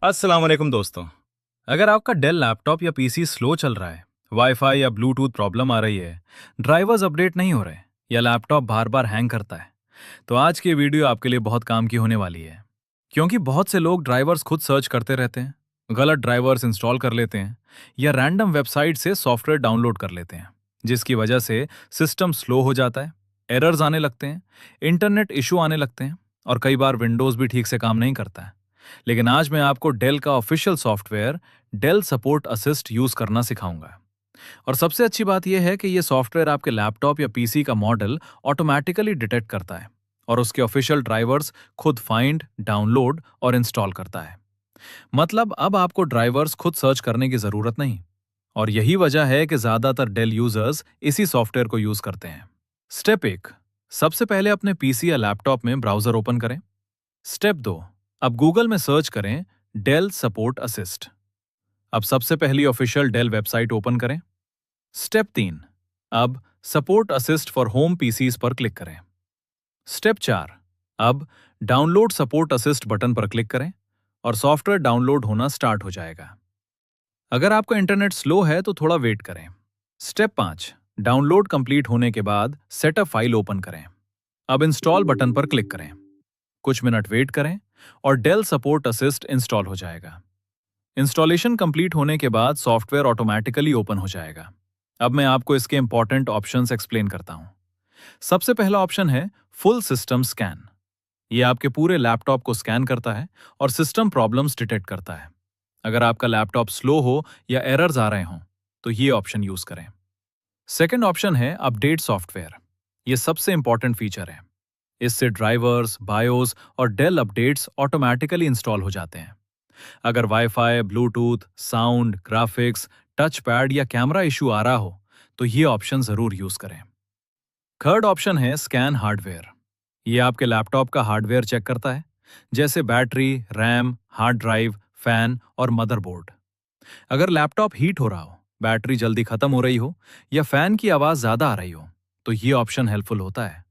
अस्सलाम वालेकुम दोस्तों। अगर आपका डेल लैपटॉप या पीसी स्लो चल रहा है, वाईफाई या ब्लूटूथ प्रॉब्लम आ रही है, ड्राइवर्स अपडेट नहीं हो रहे या लैपटॉप बार बार हैंग करता है, तो आज की वीडियो आपके लिए बहुत काम की होने वाली है। क्योंकि बहुत से लोग ड्राइवर्स खुद सर्च करते रहते हैं, गलत ड्राइवर्स इंस्टॉल कर लेते हैं या रैंडम वेबसाइट से सॉफ्टवेयर डाउनलोड कर लेते हैं, जिसकी वजह से सिस्टम स्लो हो जाता है, एरर्स आने लगते हैं, इंटरनेट इशू आने लगते हैं और कई बार विंडोज़ भी ठीक से काम नहीं करता है। लेकिन आज मैं आपको डेल का official software Dell support assist use करना सिखाऊंगा। और सबसे अच्छी बात यह है कि यह सॉफ्टवेयर आपके लैपटॉप या पीसी का मॉडल ऑटोमेटिकली डिटेक्ट करता है और उसके ऑफिशियल ड्राइवर्स खुद फाइंड, डाउनलोड और इंस्टॉल करता है। मतलब अब आपको ड्राइवर्स खुद सर्च करने की जरूरत नहीं। और यही वजह है कि ज्यादातर डेल यूजर्स इसी सॉफ्टवेयर को यूज करते हैं। स्टेप 1, सबसे पहले अपने पीसी या लैपटॉप में ब्राउजर ओपन करें। स्टेप 2, अब गूगल में सर्च करें डेल सपोर्ट असिस्ट। अब सबसे पहली ऑफिशियल डेल वेबसाइट ओपन करें। स्टेप 3, अब support assist for home PCs पर क्लिक करें। स्टेप 4, अब डाउनलोड सपोर्ट असिस्ट बटन पर क्लिक करें और सॉफ्टवेयर डाउनलोड होना स्टार्ट हो जाएगा। अगर आपका इंटरनेट स्लो है तो थोड़ा वेट करें। स्टेप 5, डाउनलोड कंप्लीट होने के बाद सेटअप फाइल ओपन करें। अब इंस्टॉल बटन पर क्लिक करें। कुछ मिनट वेट करें और डेल सपोर्ट असिस्ट इंस्टॉल हो जाएगा। इंस्टॉलेशन कंप्लीट होने के बाद सॉफ्टवेयर ऑटोमेटिकली ओपन हो जाएगा। अब मैं आपको इसके इंपॉर्टेंट ऑप्शंस एक्सप्लेन करता हूं। सबसे पहला ऑप्शन है फुल सिस्टम स्कैन। यह आपके पूरे लैपटॉप को स्कैन करता है और सिस्टम प्रॉब्लम्स डिटेक्ट करता है। अगर आपका लैपटॉप स्लो हो या एरर्स आ रहे हों तो ये ऑप्शन यूज करें। सेकेंड ऑप्शन है अपडेट सॉफ्टवेयर। यह सबसे इंपॉर्टेंट फीचर है। इससे ड्राइवर्स, बायोस और डेल अपडेट्स ऑटोमेटिकली इंस्टॉल हो जाते हैं। अगर wifi, Bluetooth, sound, graphics, touch pad या कैमरा इशू आ रहा हो तो ये ऑप्शन जरूर यूज करें। थर्ड ऑप्शन है स्कैन हार्डवेयर। ये आपके लैपटॉप का हार्डवेयर चेक करता है, जैसे battery, RAM, hard drive, fan और मदरबोर्ड। अगर लैपटॉप हीट हो रहा हो, बैटरी जल्दी खत्म हो रही हो या फैन की आवाज ज्यादा आ रही हो तो ये ऑप्शन हेल्पफुल होता है।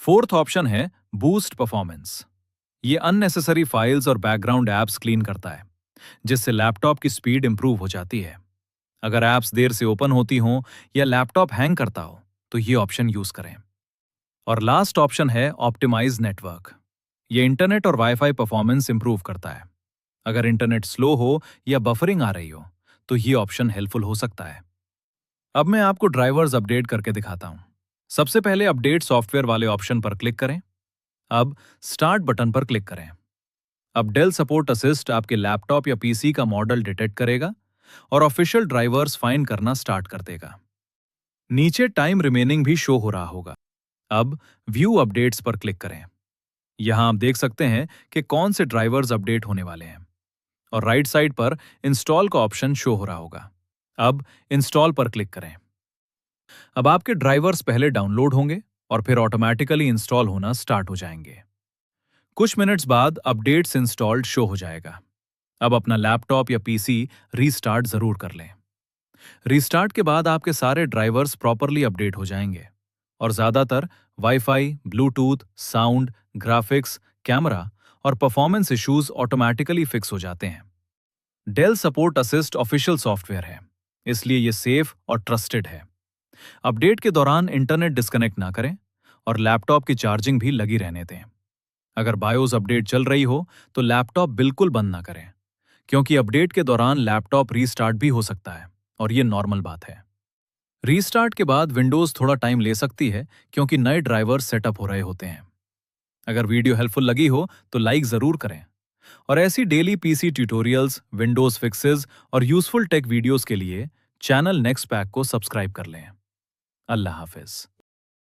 फोर्थ ऑप्शन है बूस्ट परफॉर्मेंस। ये अननेसेसरी फाइल्स और बैकग्राउंड एप्स क्लीन करता है, जिससे लैपटॉप की स्पीड इंप्रूव हो जाती है। अगर एप्स देर से ओपन होती हों या लैपटॉप हैंग करता हो तो ये ऑप्शन यूज करें। और लास्ट ऑप्शन है ऑप्टिमाइज नेटवर्क। ये इंटरनेट और वाईफाई परफॉर्मेंस इंप्रूव करता है। अगर इंटरनेट स्लो हो या बफरिंग आ रही हो तो ये ऑप्शन हेल्पफुल हो सकता है। अब मैं आपको ड्राइवर्स अपडेट करके दिखाता हूं। सबसे पहले अपडेट सॉफ्टवेयर वाले ऑप्शन पर क्लिक करें। अब स्टार्ट बटन पर क्लिक करें। अब डेल सपोर्ट असिस्ट आपके लैपटॉप या पीसी का मॉडल डिटेक्ट करेगा और ऑफिशियल ड्राइवर्स फाइंड करना स्टार्ट कर देगा। नीचे टाइम रिमेनिंग भी शो हो रहा होगा। अब व्यू अपडेट्स पर क्लिक करें। यहां आप देख सकते हैं कि कौन से ड्राइवर्स अपडेट होने वाले हैं और राइट साइड पर इंस्टॉल का ऑप्शन शो हो रहा होगा। अब इंस्टॉल पर क्लिक करें। अब आपके ड्राइवर्स पहले डाउनलोड होंगे और फिर ऑटोमेटिकली इंस्टॉल होना स्टार्ट हो जाएंगे। कुछ मिनट्स बाद अपडेट्स इंस्टॉल्ड शो हो जाएगा। अब अपना लैपटॉप या पीसी रीस्टार्ट जरूर कर लें। रीस्टार्ट के बाद आपके सारे ड्राइवर्स प्रॉपरली अपडेट हो जाएंगे और ज्यादातर WiFi, Bluetooth, sound, graphics, camera और परफॉर्मेंस इश्यूज ऑटोमेटिकली फिक्स हो जाते हैं। Dell support assist official software है, इसलिए ये सेफ और ट्रस्टेड है। अपडेट के दौरान इंटरनेट डिस्कनेक्ट ना करें और लैपटॉप की चार्जिंग भी लगी रहने दें। अगर बायोस अपडेट चल रही हो तो लैपटॉप बिल्कुल बंद ना करें, क्योंकि अपडेट के दौरान लैपटॉप रीस्टार्ट भी हो सकता है और ये नॉर्मल बात है। रीस्टार्ट के बाद विंडोज थोड़ा टाइम ले सकती है, क्योंकि नए ड्राइवर सेटअप हो रहे होते हैं। अगर वीडियो हेल्पफुल लगी हो तो लाइक जरूर करें और ऐसी daily PC tutorials, Windows fixes और यूजफुल टेक वीडियोस के लिए चैनल नेक्स्ट पैक को सब्सक्राइब कर लें। अल्लाह हाफिज।